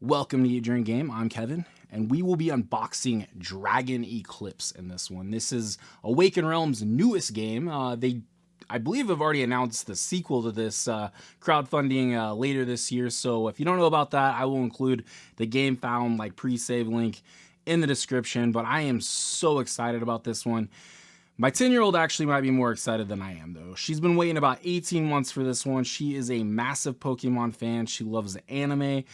Welcome to Drink Game. I'm Kevin, and we will be unboxing Dragon Eclipse in this one. This is Awaken Realms' newest game. I believe, have already announced the sequel to this crowdfunding later this year. So if you don't know about that, I will include the game found pre-save link in the description. But I am so excited about this one. My 10-year-old actually might be more excited than I am, though. She's been waiting about 18 months for this one. She is a massive Pokemon fan. She loves the anime.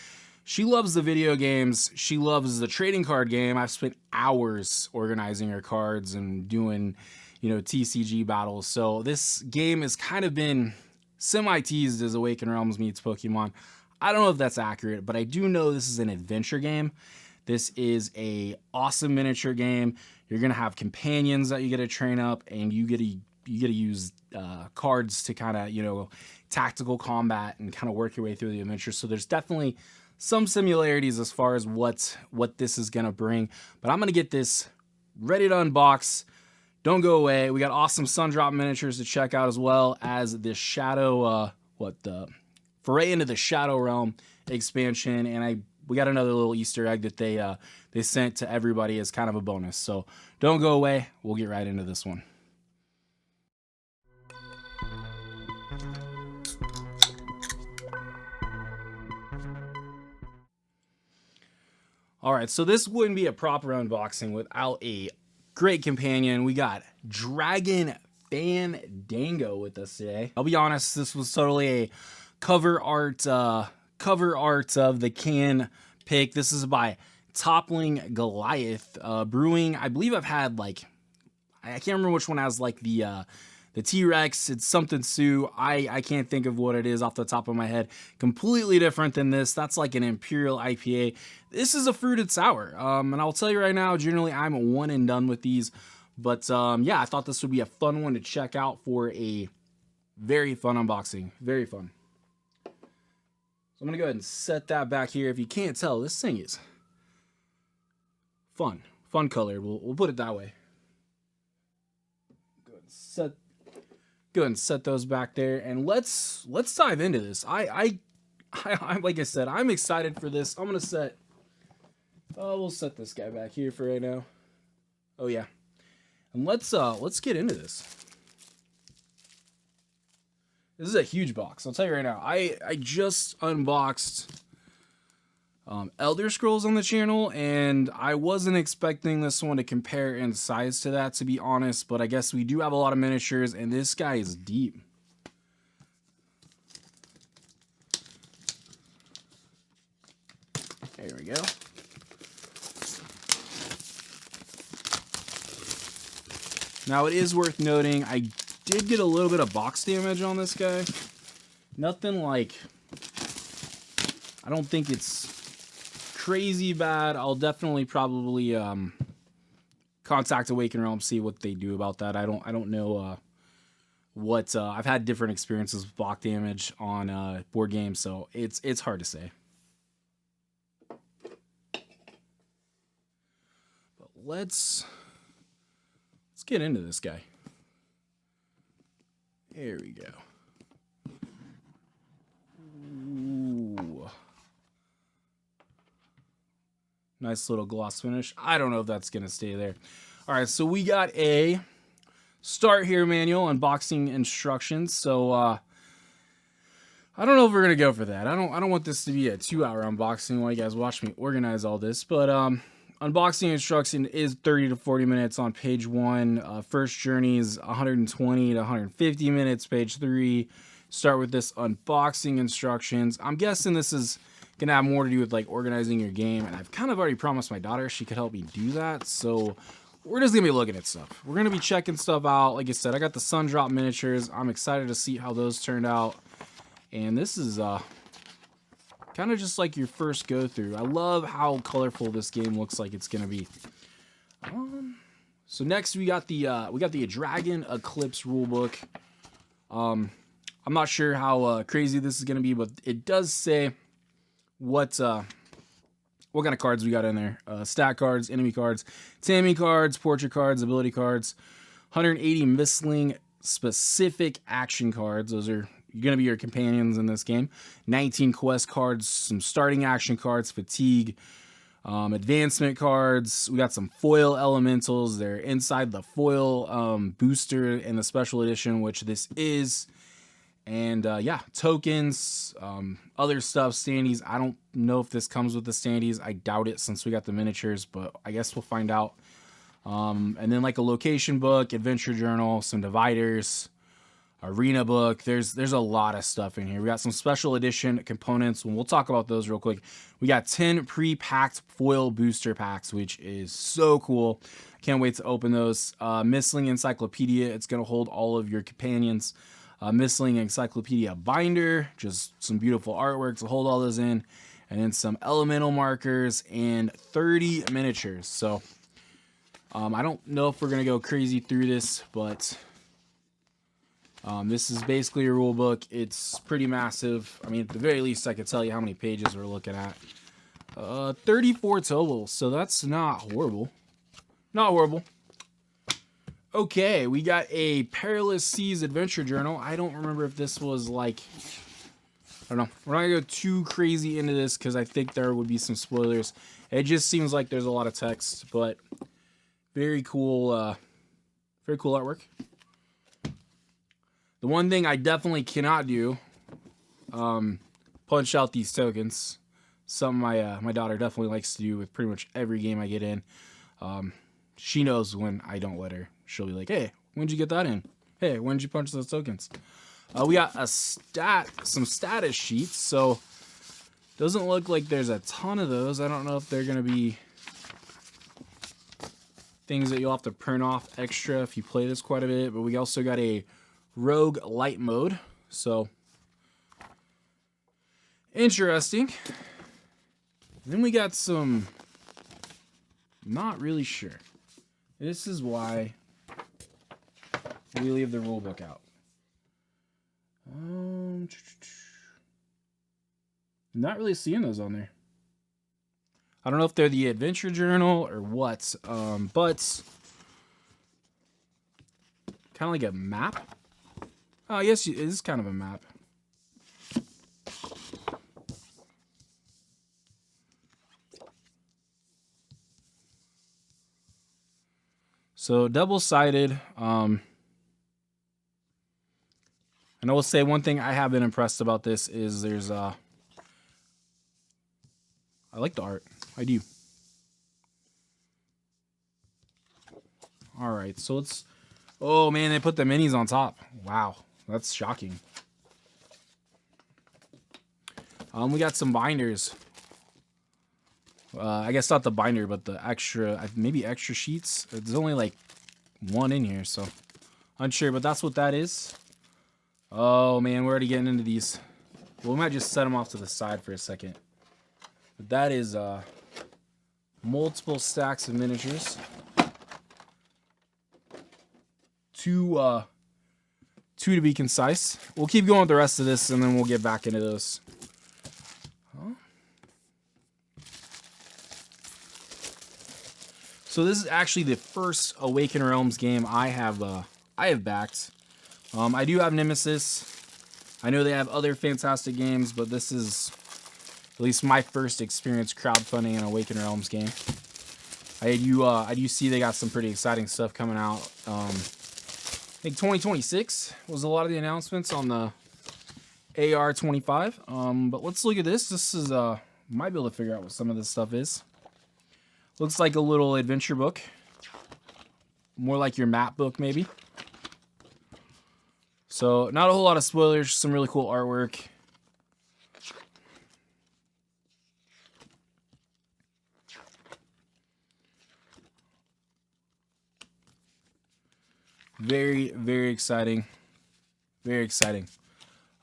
She loves the video games. She loves the trading card game. I've spent hours organizing her cards and doing, TCG battles. So this game has kind of been semi-teased as Awaken Realms meets Pokemon. I don't know if that's accurate, but I do know this is an adventure game. This is a awesome miniature game. You're gonna have companions that you get to train up, and you get to use cards to kind of tactical combat and kind of work your way through the adventure. So there's definitely some similarities as far as what this is gonna bring. But I'm gonna get this ready to unbox. Don't go away. We got awesome Sundrop Miniatures to check out, as well as the Shadow the Foray into the Shadow Realm expansion, and we got another little Easter egg that they sent to everybody as kind of a bonus. So don't go away. We'll get right into this one. All right, so this wouldn't be a proper unboxing without a great companion. We got Dragon Fandango with us today. I'll be honest, this was totally a cover art of the can pick. This is by Toppling Goliath Brewing. I believe I've had I can't remember which one has the T-Rex. It's something Sioux. I can't think of what it is off the top of my head. Completely different than this. That's like an Imperial IPA. This is a fruited sour. And I'll tell you right now, generally I'm one and done with these. But yeah, I thought this would be a fun one to check out for a very fun unboxing. Very fun. So I'm going to go ahead and set that back here. If you can't tell, this thing is fun. Fun colored. We'll put it that way. Go ahead and set those back there, and let's dive into this. I like I said, I'm excited for this. I'm gonna set. We'll set this guy back here for right now. Oh yeah, and let's get into this. This is a huge box. I'll tell you right now. I just unboxed Elder Scrolls on the channel, and I wasn't expecting this one to compare in size to that, to be honest, but I guess we do have a lot of miniatures, and this guy is deep. There we go. Now, it is worth noting, I did get a little bit of box damage on this guy. Nothing I don't think it's crazy bad. I'll definitely probably contact Awaken Realms, see what they do about that. I don't know what I've had different experiences with block damage on board games, so it's hard to say. But let's get into this guy. There we go. Ooh. Nice little gloss finish. I don't know if that's going to stay there. All right, so we got a start here manual, unboxing instructions. So I don't know if we're going to go for that. I don't want this to be a 2-hour unboxing while you guys watch me organize all this. But unboxing instruction is 30 to 40 minutes on page 1. First journey is 120 to 150 minutes. Page 3. Start with this unboxing instructions. I'm guessing this is gonna have more to do with organizing your game, and I've kind of already promised my daughter she could help me do that, so we're just gonna be looking at stuff. We're gonna be checking stuff out. Like I said, I got the Sundrop Miniatures. I'm excited to see how those turned out, and this is kind of just like your first go through. I love how colorful this game looks like it's gonna be. So next we got the Dragon Eclipse rulebook. I'm not sure how crazy this is gonna be, but it does say what kind of cards we got in there. Stat cards, enemy cards, taming cards, portrait cards, ability cards, 180 misling specific action cards. Those are going to be your companions in this game. 19 quest cards, some starting action cards, fatigue, advancement cards. We got some foil elementals. They're inside the foil booster in the special edition, which this is. And yeah, tokens, other stuff, standees. I don't know if this comes with the standees. I doubt it since we got the miniatures, but I guess we'll find out. And then like a location book, adventure journal, some dividers, arena book. There's a lot of stuff in here. We got some special edition components, and we'll talk about those real quick. We got 10 pre-packed foil booster packs, which is so cool. Can't wait to open those. Missling Encyclopedia. It's going to hold all of your companions. Missling Encyclopedia binder, just some beautiful artwork to hold all those in, and then some elemental markers and 30 miniatures. So I don't know if we're gonna go crazy through this, but this is basically a rule book. It's pretty massive. I mean, at the very least, I could tell you how many pages we're looking at. 34 total, so that's not horrible. Not horrible. Okay, we got a Perilous Seas Adventure Journal. I don't remember if this was like, I don't know. We're not going to go too crazy into this because I think there would be some spoilers. It just seems like there's a lot of text, but very cool artwork. The one thing I definitely cannot do, punch out these tokens. Something my daughter definitely likes to do with pretty much every game I get in. She knows when I don't let her. She'll be like, hey, when'd you get that in? Hey, when'd you punch those tokens? We got some status sheets. So doesn't look like there's a ton of those. I don't know if they're going to be things that you'll have to print off extra if you play this quite a bit. But we also got a Rogue Light mode. So interesting. Then we got some, not really sure. This is why we leave the rulebook out. Not really seeing those on there. I don't know if they're the adventure journal or what, but kind of like a map. Oh, yes, it is kind of a map. So double-sided. And I will say one thing I have been impressed about this is there's I like the art. I do. All right, so let's. Oh man, they put the minis on top. Wow, that's shocking. We got some binders. I guess not the binder, but the extra, maybe extra sheets. There's only like one in here, so unsure, but that's what that is. Oh man, we're already getting into these. Well, we might just set them off to the side for a second. But that is multiple stacks of miniatures. Two to be concise. We'll keep going with the rest of this, and then we'll get back into those. So this is actually the first Awaken Realms game I have backed. I do have Nemesis. I know they have other fantastic games, but this is at least my first experience crowdfunding an Awaken Realms game. I do see they got some pretty exciting stuff coming out. I think 2026 was a lot of the announcements on the AR25. But let's look at this. This is might be able to figure out what some of this stuff is. Looks like a little adventure book. More like your map book, maybe. So, not a whole lot of spoilers, some really cool artwork. Very, very exciting. Very exciting.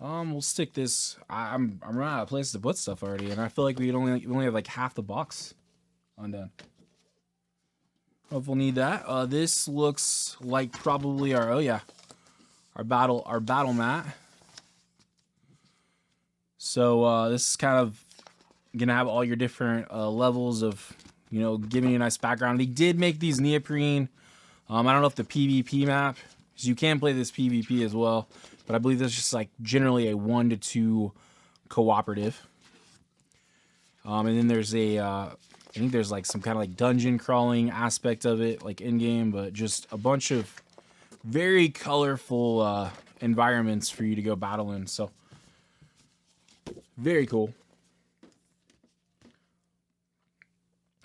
We'll stick this. I'm running out of places to put stuff already, and I feel like we only have like half the box undone. Hope we'll need that. This looks like probably our battle mat. So this is kind of gonna have all your different levels of, you know, giving you a nice background. They did make these neoprene. I don't know if the PvP map, because you can play this PvP as well. but I believe that's just like generally a 1 to 2 cooperative. And then there's a, I think there's like some kind of like dungeon crawling aspect of it, like in game, but just a bunch of very colorful environments for you to go battle in. So very cool.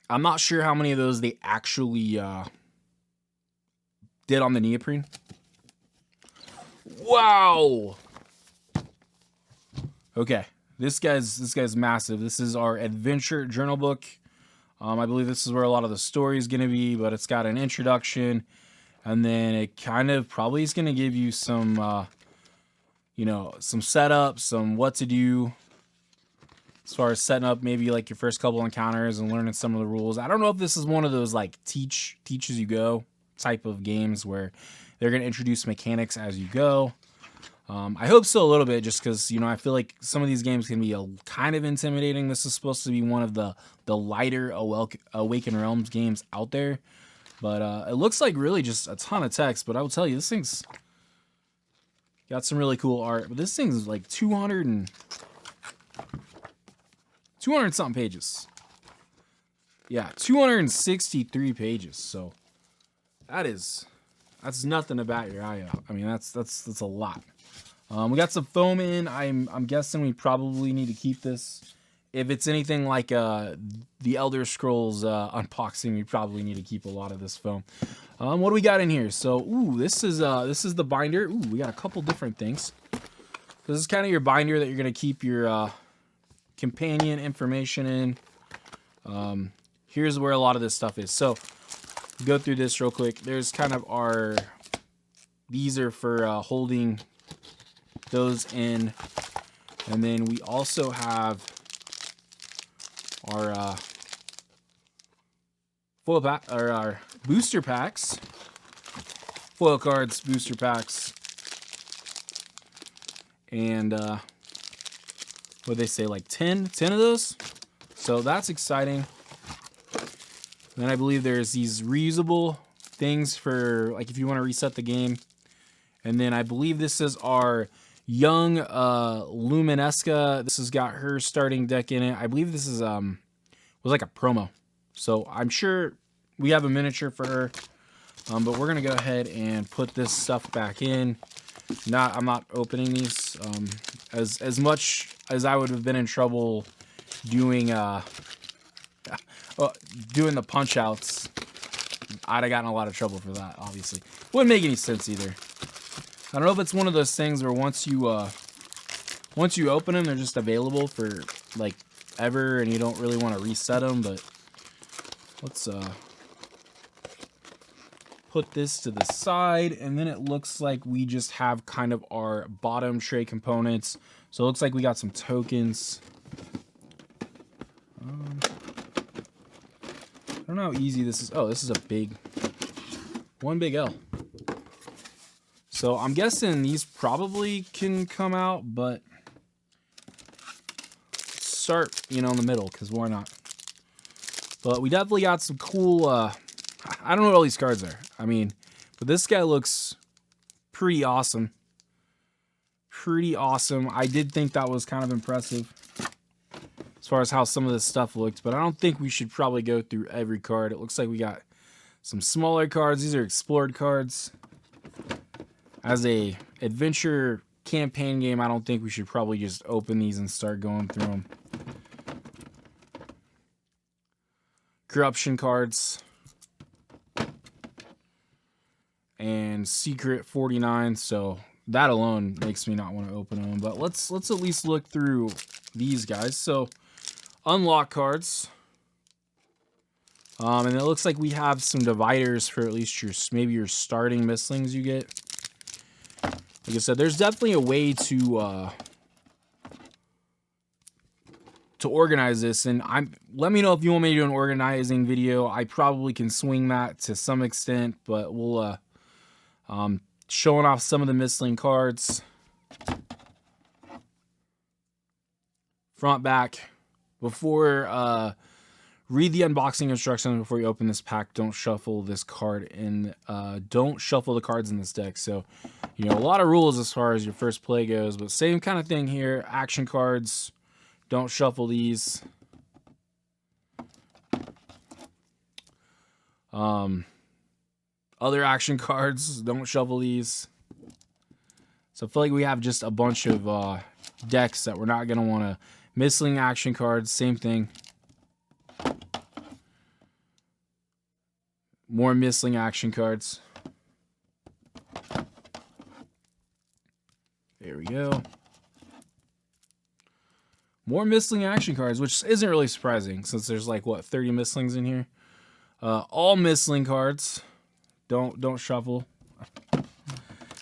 I'm not sure how many of those they actually did on the neoprene. Wow. Okay, this guy's massive. This is our adventure journal book. I believe this is where a lot of the story is going to be, but it's got an introduction, and then it kind of probably is going to give you some, you know, some setup, some what to do as far as setting up maybe like your first couple encounters and learning some of the rules. I don't know if this is one of those like teach as you go type of games where they're going to introduce mechanics as you go. I hope so a little bit, just because, you know, I feel like some of these games can be kind of intimidating. This is supposed to be one of the lighter Awaken Realms games out there. But it looks like really just a ton of text. But I will tell you, this thing's got some really cool art. But this thing's like 200 something pages. Yeah, 263 pages. So that's nothing to bat your eye out. I mean, that's a lot. We got some foam in. I'm guessing we probably need to keep this. If it's anything like the Elder Scrolls unboxing, we probably need to keep a lot of this foam. What do we got in here? So, ooh, this is the binder. Ooh, we got a couple different things. This is kind of your binder that you're gonna keep your companion information in. Here's where a lot of this stuff is. So, go through this real quick. There's kind of these are for holding those in, and then we also have our foil pack, or our booster packs, foil cards, booster packs, and what they say, like 10 of those. So that's exciting. Then I believe there's these reusable things for like if you want to reset the game. And then I believe this is our young Luminesca. This has got her starting deck in it. I believe this is was like a promo. So I'm sure we have a miniature for her. But we're gonna go ahead and put this stuff back in. I'm not opening these. As much as I would have been in trouble doing doing the punch outs, I'd have gotten a lot of trouble for that, obviously. Wouldn't make any sense either. I don't know if it's one of those things where once you open them, they're just available for like ever, and you don't really want to reset them. But let's put this to the side, and then it looks like we just have kind of our bottom tray components. So it looks like we got some tokens. I don't know how easy this is. Oh, this is one big L. So I'm guessing these probably can come out, but start, you know, in the middle, because why not? But we definitely got some cool, I don't know what all these cards are. I mean, but this guy looks pretty awesome. Pretty awesome. I did think that was kind of impressive as far as how some of this stuff looked, but I don't think we should probably go through every card. It looks like we got some smaller cards. These are explored cards. As a adventure campaign game, I don't think we should probably just open these and start going through them. Corruption cards. And Secret 49, so that alone makes me not want to open them. But let's at least look through these guys. So, unlock cards. And it looks like we have some dividers for at least maybe your starting mislings you get. Like I said, there's definitely a way to organize this, and let me know if you want me to do an organizing video. I probably can swing that to some extent, but we'll showing off some of the misling cards, front back. Before Read the unboxing instructions before you open this pack. Don't shuffle this card in. Don't shuffle the cards in this deck. So, you know, a lot of rules as far as your first play goes, but same kind of thing here. Action cards, don't shuffle these. Other action cards, don't shuffle these. So I feel like we have just a bunch of decks that we're not going to want to. Missling action cards, same thing. More missling action cards. There we go. More missling action cards, which isn't really surprising since there's like, what, 30 misslings in here? All missling cards. Don't shuffle.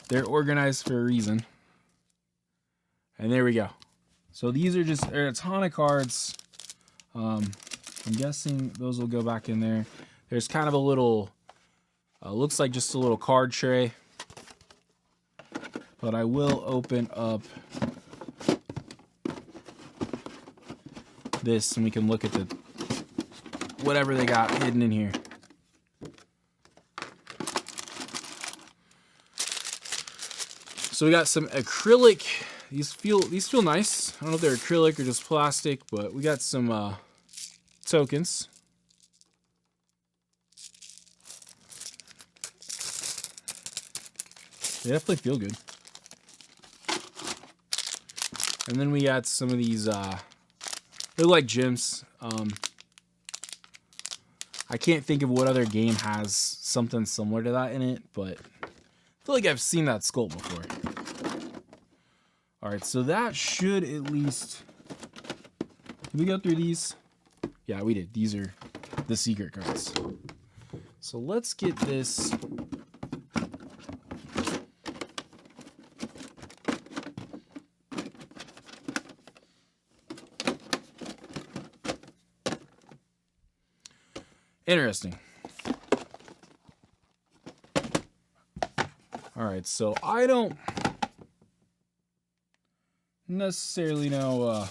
They're organized for a reason. And there we go. So these are just a ton of cards. I'm guessing those will go back in there. There's kind of a little, looks like just a little card tray. But I will open up this and we can look at the whatever they got hidden in here. So we got some acrylic. These feel nice. I don't know if they're acrylic or just plastic, but we got some tokens. They definitely feel good. And then we got some of these. They're like gems. I can't think of what other game has something similar to that in it, but I feel like I've seen that sculpt before. All right, so that should at least. Did we go through these? Yeah, we did. These are the secret cards. So let's get this. Interesting. All right, so I don't necessarily know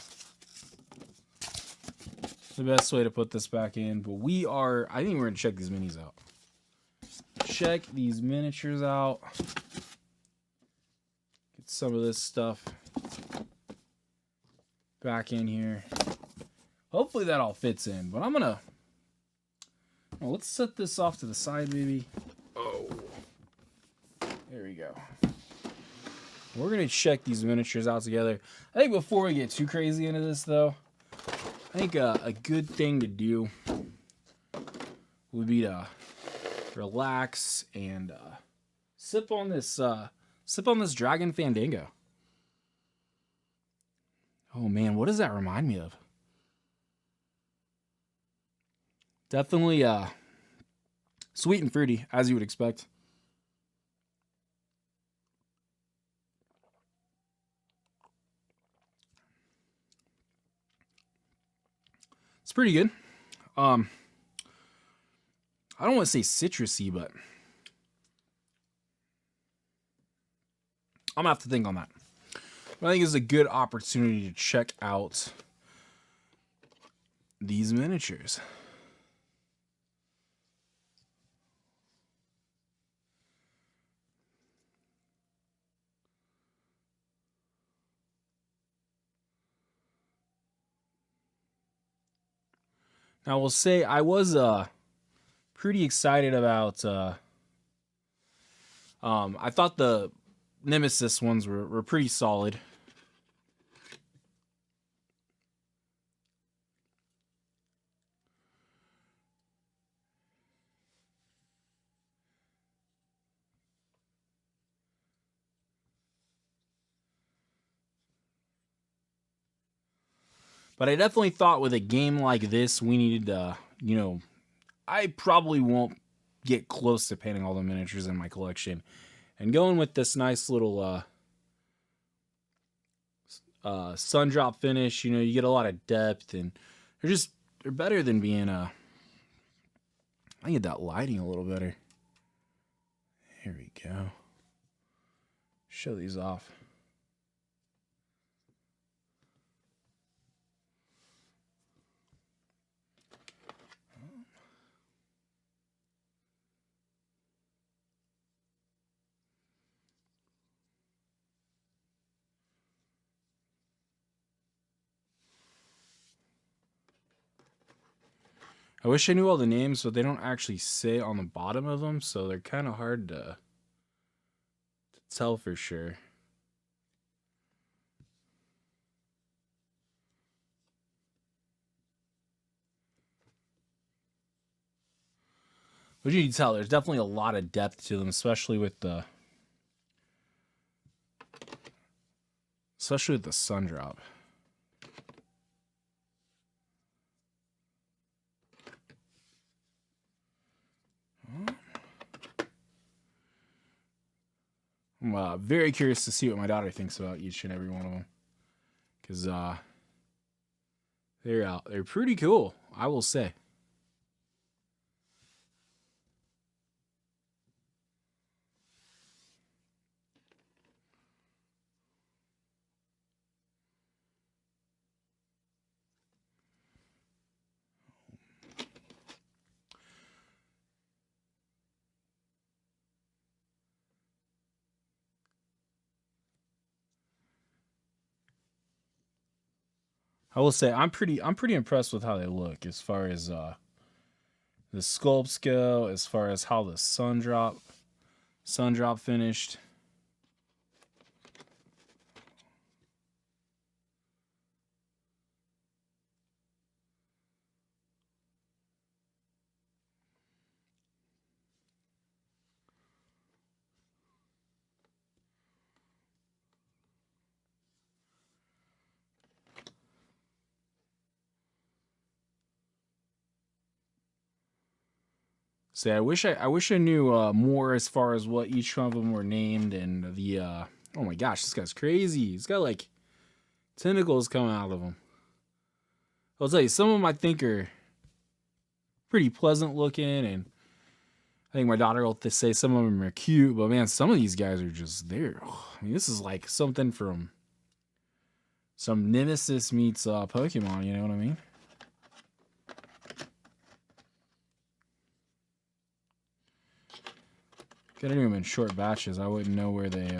the best way to put this back in, but I think we're gonna check these minis out. Check these miniatures out. Get some of this stuff back in here. Hopefully that all fits in, but I'm gonna. Well, let's set this off to the side, maybe. Oh, there we go. We're gonna check these miniatures out together. I think before we get too crazy into this, though, I think a good thing to do would be to relax and sip on this Dragon Fandango. Oh man, what does that remind me of? Definitely sweet and fruity, as you would expect. It's pretty good. I don't want to say citrusy, but I'm gonna have to think on that. But I think it's a good opportunity to check out these miniatures. Now, I will say I was pretty excited about. I thought the Nemesis ones were pretty solid. But I definitely thought with a game like this, we needed to, you know, I probably won't get close to painting all the miniatures in my collection. And going with this nice little Sundrop finish, you know, you get a lot of depth, and they're better than being I need that lighting a little better. Here we go. Show these off. I wish I knew all the names, but they don't actually say on the bottom of them, so they're kind of hard to tell for sure. But you can tell there's definitely a lot of depth to them, especially with the Sundrop. I'm very curious to see what my daughter thinks about each and every one of them, because they're pretty cool, I will say. I will say I'm pretty impressed with how they look, as far as the sculpts go, as far as how the Sundrop finished. Say, I wish I knew more as far as what each one of them were named, and the oh my gosh, this guy's crazy. He's got like tentacles coming out of him. I'll tell you, some of them I think are pretty pleasant looking, and I think my daughter will say some of them are cute, but man, some of these guys are just there. I mean, this is like something from some Nemesis meets Pokemon, you know what I mean? Getting them in short batches, I wouldn't know where they,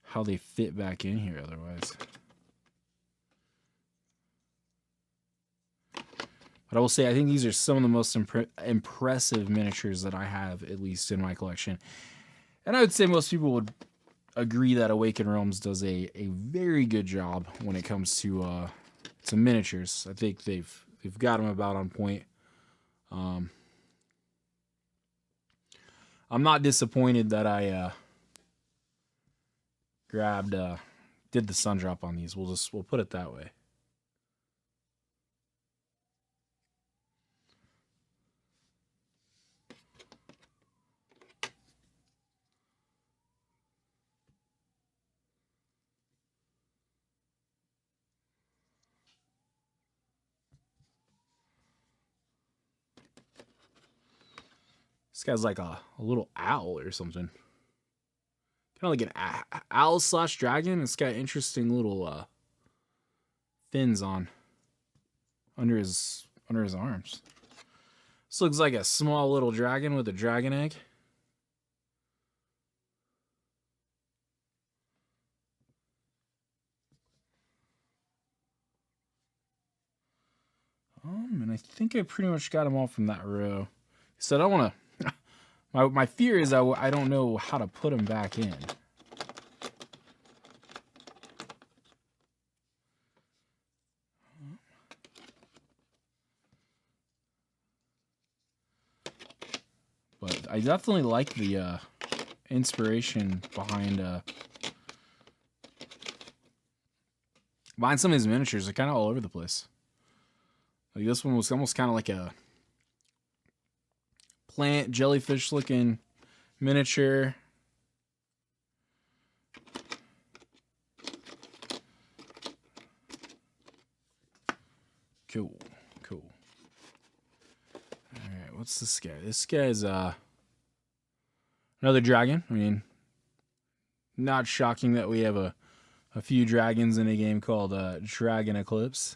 how they fit back in here otherwise. But I will say, I think these are some of the most impressive miniatures that I have, at least in my collection. And I would say most people would agree that Awaken Realms does a very good job when it comes to miniatures. I think they've got them about on point. I'm not disappointed that I did the Sundrop on these. We'll put it that way. This guy's like a little owl or something. Kind of like an owl / dragon. It's got interesting little fins on under his arms. This looks like a small little dragon with a dragon egg. And I think I pretty much got them all from that row. So I don't want to. My fear is I don't know how to put them back in. But I definitely like the inspiration behind some of these miniatures. They're kind of all over the place. Like this one was almost kind of like a plant jellyfish looking miniature. Cool. Alright, what's this guy? This guy's another dragon. I mean, not shocking that we have a few dragons in a game called Dragon Eclipse.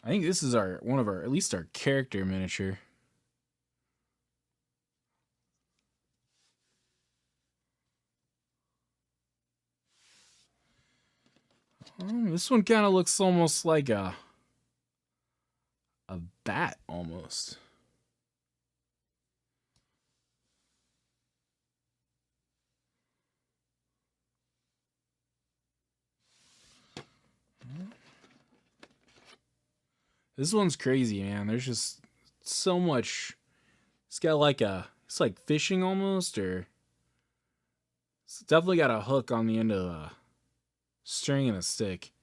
I think this is at least our character miniature. This one kind of looks almost like a bat almost. This one's crazy, man. There's just so much. It's got like it's like fishing almost, or it's definitely got a hook on the end of a string and a stick.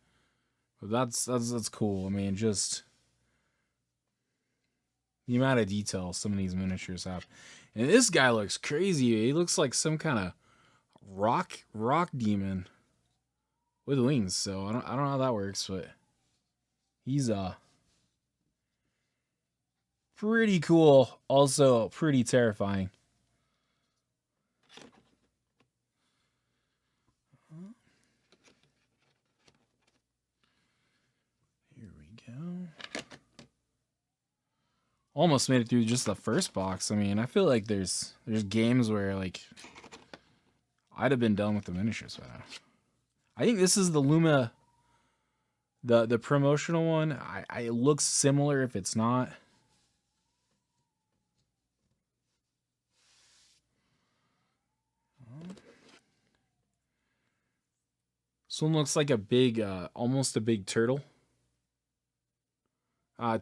But that's cool. I mean, just the amount of detail some of these miniatures have. And this guy looks crazy. He looks like some kind of rock demon with wings. So I don't know how that works, but he's pretty cool. Also pretty terrifying. Here we go. Almost made it through just the first box. I mean, I feel like there's games where like I'd have been done with the miniatures by now. I think this is the Luma, the promotional one. It looks similar if it's not. This one looks like a big, almost a big turtle.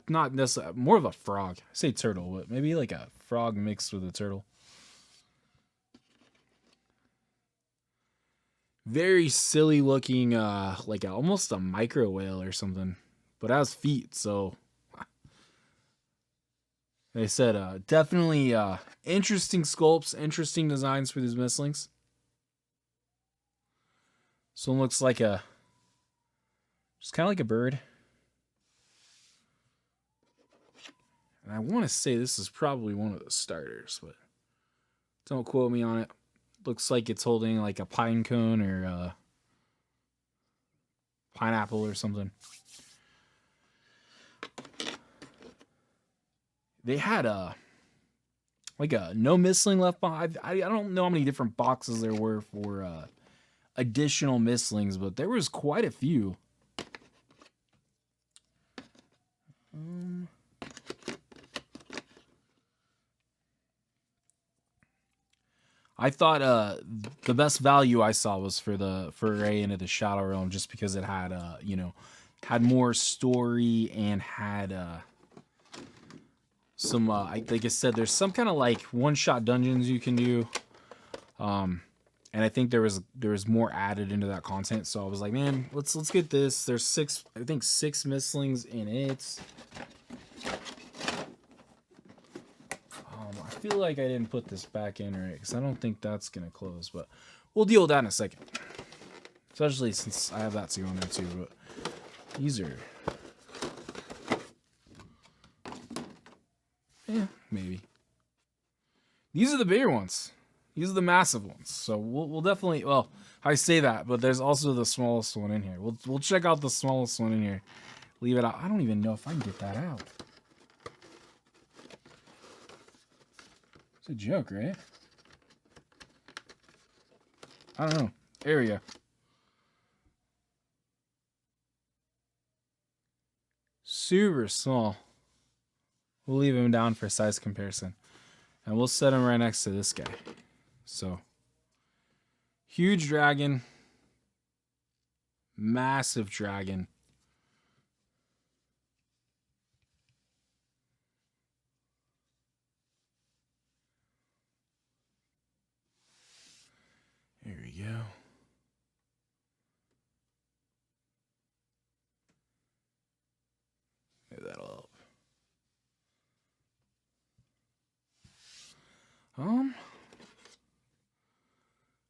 Not necessarily, more of a frog. I say turtle, but maybe like a frog mixed with a turtle. Very silly looking, like almost a micro whale or something, but it has feet. So they said, definitely interesting sculpts, interesting designs for these mislings. This one looks like just kind of like a bird. And I want to say this is probably one of the starters, but don't quote me on it. Looks like it's holding like a pine cone or a pineapple or something. They had like a no misling left behind. I don't know how many different boxes there were for additional mislings, but there was quite a few. I thought the best value I saw was for the Foray into the Shadow Realm, just because it had had more story and had some like I said, there's some kind of like one-shot dungeons you can do, and I think there was more added into that content. So I was like, man, let's get this. There's six mislings in it. I feel like I didn't put this back in right, because I don't think that's gonna close, but we'll deal with that in a second. Especially since I have that to go in there too. But these are, yeah, maybe. These are the bigger ones. These are the massive ones. So we'll definitely, well, I say that, but there's also the smallest one in here. We'll check out the smallest one in here. Leave it out. I don't even know if I can get that out. It's a joke, right? I don't know. There we go. Super small. We'll leave him down for size comparison. And we'll set him right next to this guy. So, huge dragon. Massive dragon. Here we go. Maybe that'll help.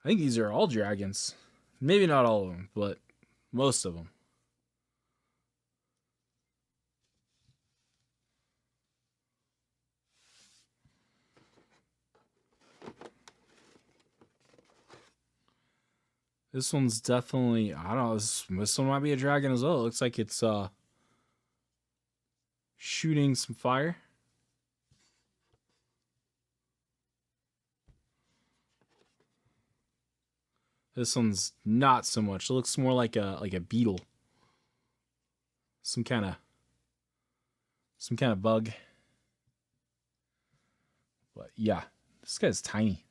I think these are all dragons. Maybe not all of them, but most of them. This one's definitely, I don't know, this one might be a dragon as well. It looks like it's shooting some fire. This one's not so much. It looks more like a beetle some kind of bug. But yeah, this guy's tiny.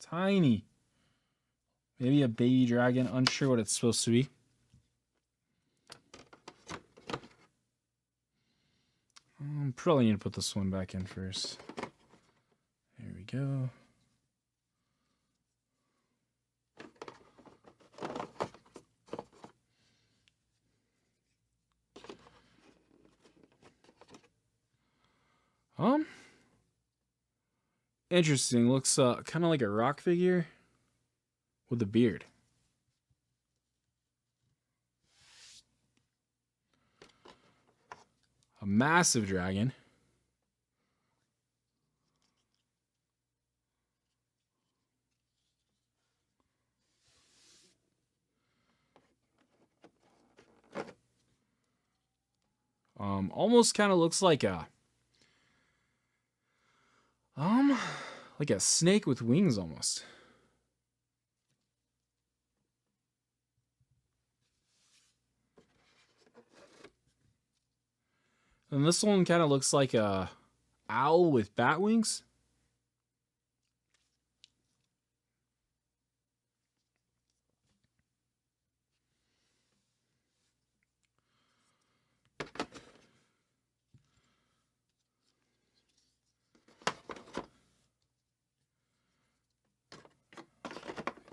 Tiny. Maybe a baby dragon. Unsure what it's supposed to be. Probably need to put this one back in first. There we go. Interesting. Looks kind of like a rock figure with a beard. A massive dragon. Almost kind of looks like a snake with wings almost. And this one kind of looks like a owl with bat wings.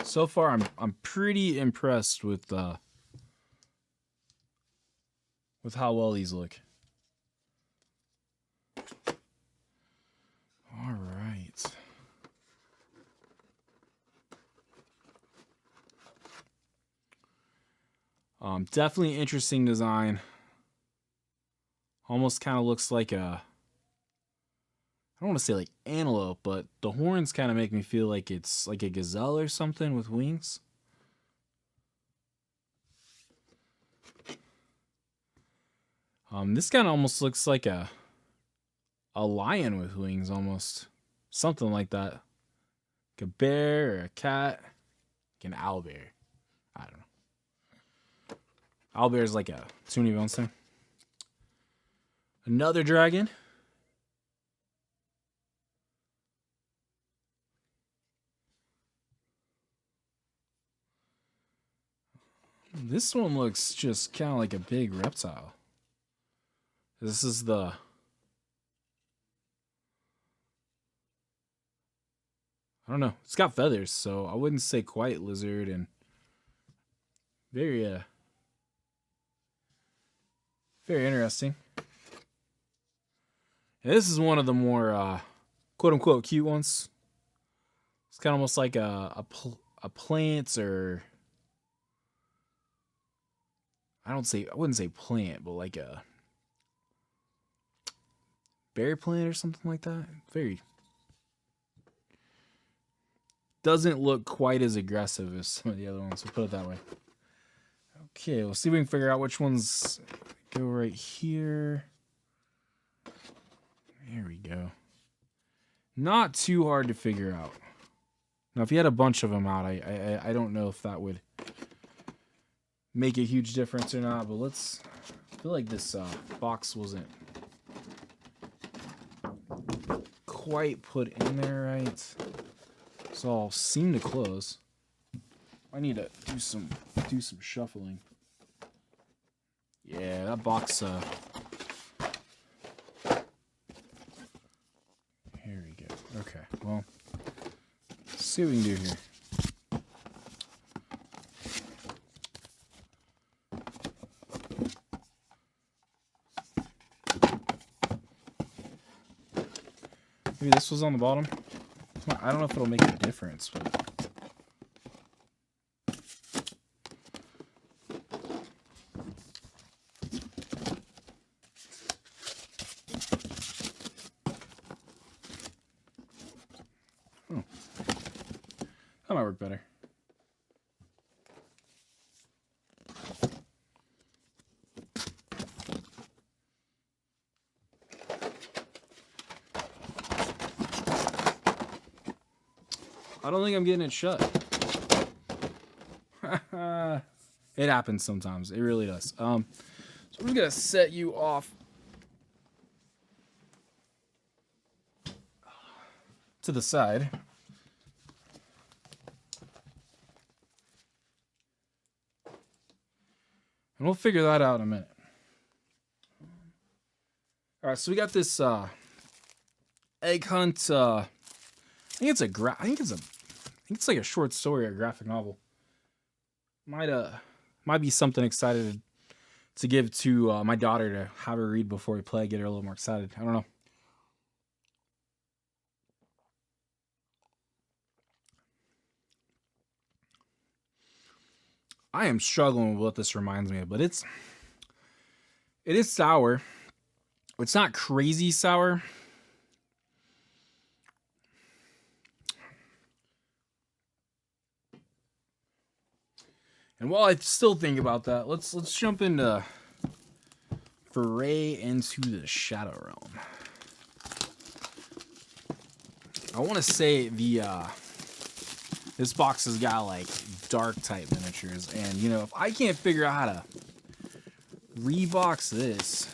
So far, I'm pretty impressed with how well these look. All right. Definitely interesting design. Almost kind of looks like a, I don't want to say like antelope, but the horns kind of make me feel like it's like a gazelle or something with wings. This kind of almost looks like a lion with wings almost. Something like that. Like a bear or a cat. Like an owlbear. I don't know. Owlbear is like a too many bones thing. Another dragon. This one looks just kind of like a big reptile. This is the... I don't know. It's got feathers, so I wouldn't say quite lizard, and very interesting. And this is one of the more quote-unquote cute ones. It's kind of almost like a plant, or I wouldn't say plant, but like a berry plant or something like that. Very doesn't look quite as aggressive as some of the other ones. We'll put it that way. Okay, we'll see if we can figure out which ones go right here. There we go. Not too hard to figure out. Now, if you had a bunch of them out, I don't know if that would make a huge difference or not, but I feel like this box wasn't quite put in there right. So I'll seem to close. I need to do some shuffling. Yeah, that box here we go. Okay, well, let's see what we can do here. Maybe this was on the bottom. I don't know if it'll make a difference, but that might work better. I don't think I'm getting it shut. It happens sometimes. It really does. So I'm just gonna set you off to the side. And we'll figure that out in a minute. All right, so we got this egg hunt. I think it's like a short story or a graphic novel. Might be something excited to give to my daughter to have her read before we play, get her a little more excited. I don't know. I am struggling with what this reminds me of, but it is sour. It's not crazy sour. And while I still think about that, let's jump into Foray into the Shadow Realm. I want to say this box has got like dark type miniatures, and you know, if I can't figure out how to rebox this,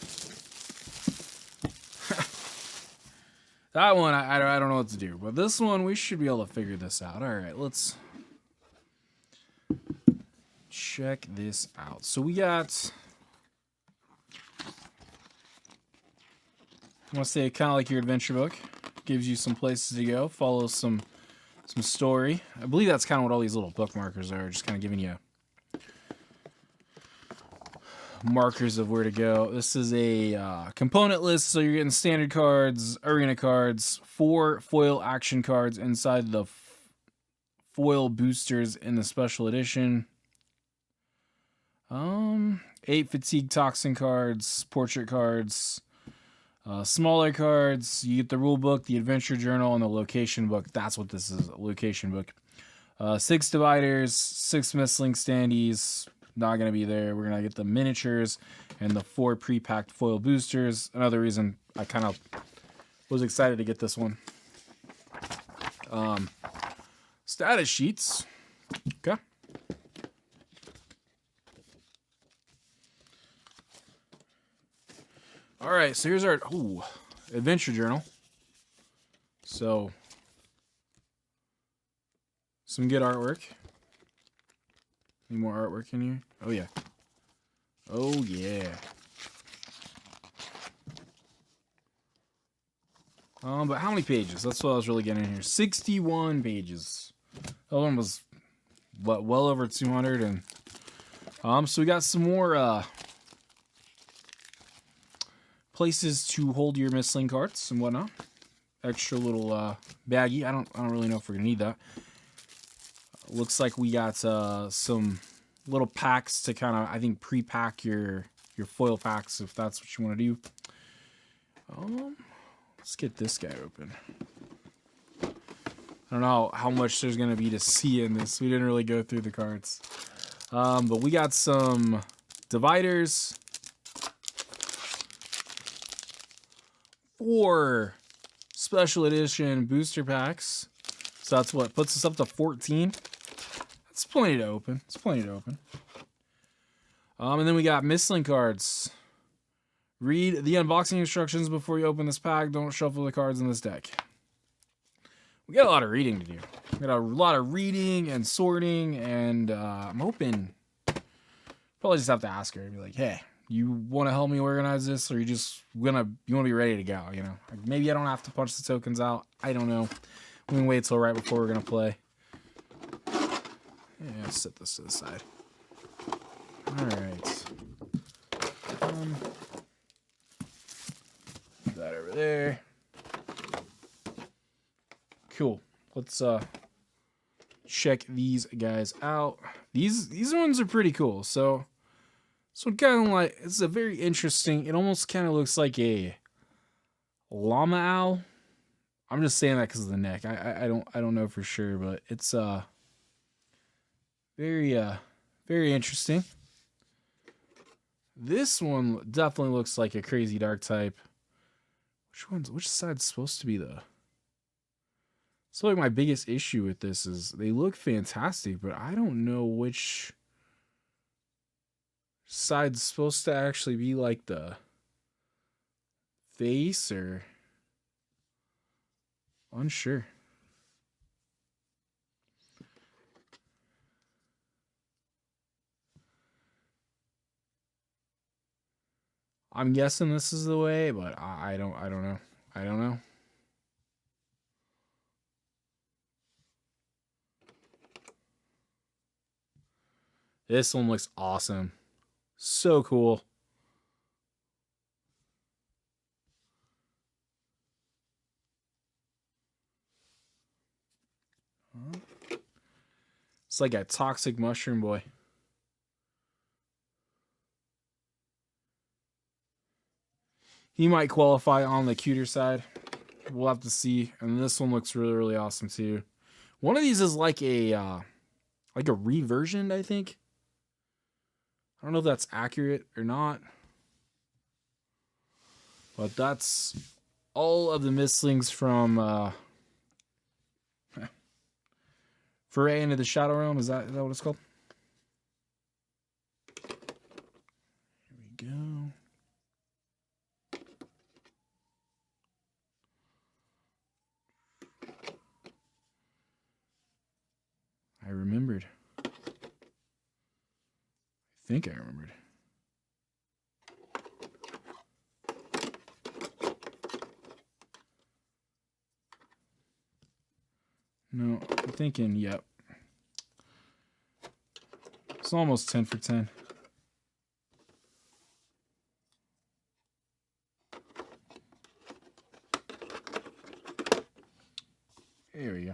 that one I don't know what to do. But this one we should be able to figure this out. All right, let's check this out. So we got, I want to say kind of like your adventure book, gives you some places to go, follow some story. I believe that's kind of what all these little bookmarkers are, just kind of giving you markers of where to go. This is a component list, so you're getting standard cards, arena cards, 4 foil action cards inside the foil boosters in the special edition. 8 fatigue toxin cards, portrait cards, smaller cards. You get the rule book, the adventure journal, and the location book. That's what this is, a location book. 6 dividers, 6 misling standees. Not going to be there. We're going to get the miniatures and the 4 pre-packed foil boosters. Another reason I kind of was excited to get this one. Status sheets. Okay. All right, so here's our adventure journal. So some good artwork. Any more artwork in here? Oh yeah. Oh yeah. But how many pages? That's what I was really getting in here. 61 pages. That one was what, well over 200, and so we got some more places to hold your misling cards and whatnot. Extra little baggie. I don't really know if we're gonna need that. Looks like we got some little packs to kind of, I think, pre-pack your foil packs if that's what you want to do. Let's get this guy open. I don't know how much there's gonna be to see in this. We didn't really go through the cards, but we got some dividers. 4 special edition booster packs. So that's what puts us up to 14. That's plenty to open. It's plenty to open. And then we got misling cards. Read the unboxing instructions before you open this pack. Don't shuffle the cards in this deck. We got a lot of reading to do. We got a lot of reading and sorting, and I'm hoping probably just have to ask her and be like, hey, you want to help me organize this, or you want to be ready to go, you know? Like, maybe I don't have to punch the tokens out. I don't know. We can wait till right before we're going to play. Yeah, set this to the side. All right. Put that over there. Cool. Let's check these guys out. These ones are pretty cool. So kind of like, it's a very interesting, it almost kind of looks like a llama owl. I'm just saying that because of the neck. I don't know for sure, but it's very interesting. This one definitely looks like a crazy dark type. Which side's supposed to be the? So like my biggest issue with this is they look fantastic, but I don't know which side's supposed to actually be like the face, or unsure. I'm guessing this is the way, but I don't know. I don't know. This one looks awesome. So cool. It's like a toxic mushroom boy. He might qualify on the cuter side. We'll have to see. And this one looks really, really awesome too. One of these is like a reversioned, I think. I don't know if that's accurate or not. But that's all of the mislings from Foray into the Shadow Realm. Is that what it's called? Here we go. I remembered. I think I remembered. No, I'm thinking, yep. It's almost 10 for 10. There we go.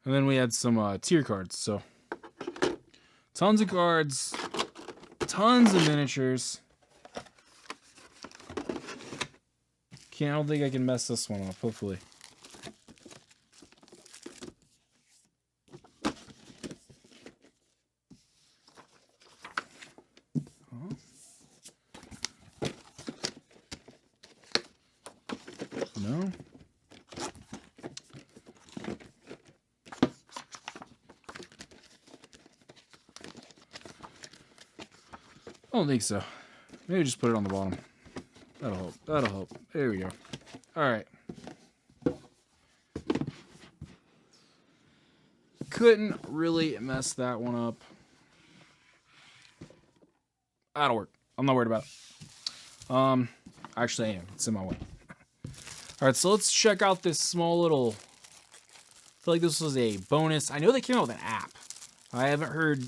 And then we had some tier cards. So tons of cards, tons of miniatures. I don't think I can mess this one up, hopefully. No. I don't think so. Maybe just put it on the bottom. That'll help. That'll help. There we go. All right. Couldn't really mess that one up. That'll work. I'm not worried about it. Actually I am. It's in my way. All right, so let's check out this small little... I feel like this was a bonus. I know they came out with an app. I haven't heard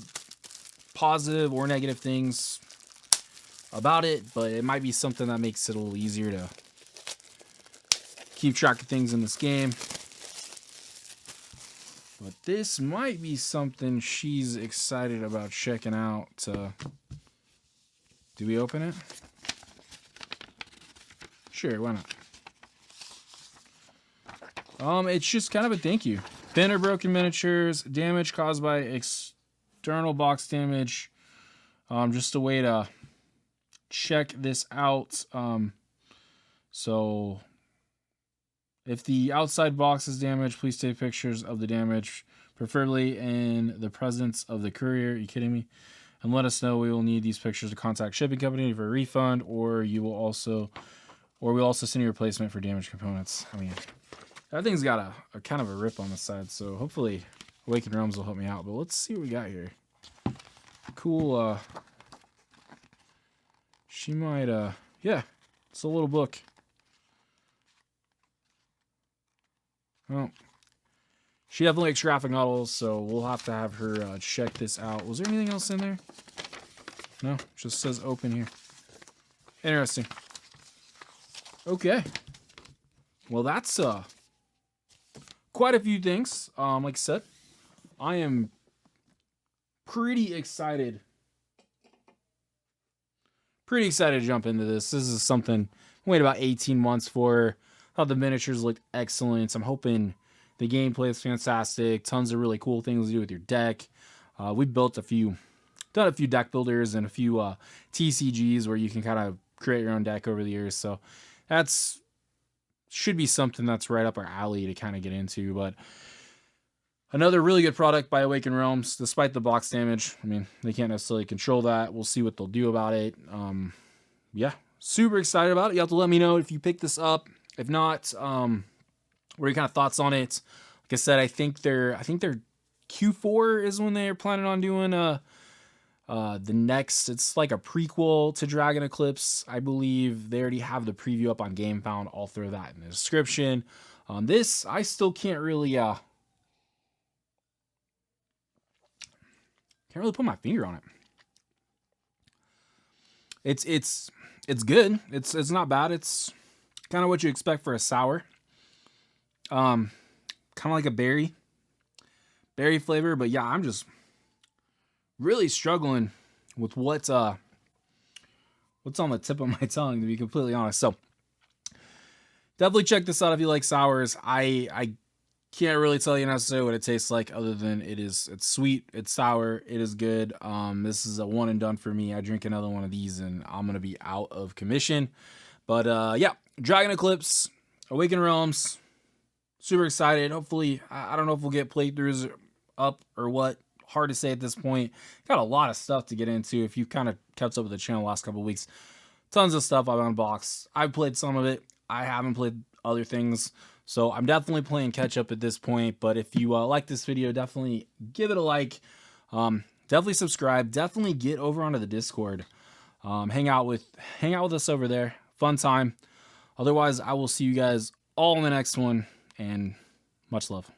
positive or negative things about it, but it might be something that makes it a little easier to keep track of things in this game. But this might be something she's excited about checking out. Do we open it? Sure, why not? It's just kind of a thank you. Bent or broken miniatures, damage caused by external box damage. Just a way to check this out. So if the outside box is damaged, please take pictures of the damage, preferably in the presence of the courier. Are you kidding me? And let us know. We will need these pictures to contact shipping company for a refund, or we'll also send you a replacement for damaged components. I mean, that thing's got a kind of a rip on the side, so hopefully Awaken Realms will help me out. But let's see what we got here. Cool. She might, yeah, it's a little book. Well, she definitely likes graphic novels, so we'll have to have her check this out. Was there anything else in there? No, just says open here. Interesting. Okay. Well, that's quite a few things. Like I said, I am pretty excited. Pretty excited to jump into this. This is something I waited about 18 months for. Thought the miniatures looked excellent. I'm hoping the gameplay is fantastic. Tons of really cool things to do with your deck. We've done a few deck builders and a few TCGs where you can kind of create your own deck over the years. So should be something that's right up our alley to kind of get into. But Another really good product by Awaken Realms, despite the box damage. I mean, they can't necessarily control that. We'll see what they'll do about it. Yeah, super excited about it. You have to let me know if you pick this up. If not, what are your kind of thoughts on it? Like I said, I think their Q4 is when they're planning on doing the next. It's like a prequel to Dragon Eclipse, I believe. They already have the preview up on GameFound. I'll throw that in the description. This I still can't really put my finger on it. It's good. It's not bad. It's kind of what you expect for a sour. Kind of like a berry flavor, but yeah, I'm just really struggling with what's on the tip of my tongue, to be completely honest. So definitely check this out if you like sours. I can't really tell you necessarily what it tastes like, other than it's sweet, it's sour, it is good. This is a one and done for me. I drink another one of these and I'm gonna be out of commission. But yeah, Dragon Eclipse, Awaken Realms, super excited. Hopefully, I don't know if we'll get playthroughs up or what. Hard to say at this point. Got a lot of stuff to get into. If you've kind of kept up with the channel the last couple of weeks, tons of stuff I've unboxed. I've played some of it. I haven't played other things, so I'm definitely playing catch up at this point. But if you like this video, definitely give it a like. Definitely subscribe. Definitely get over onto the Discord. Hang out with us over there. Fun time. Otherwise, I will see you guys all in the next one, and much love.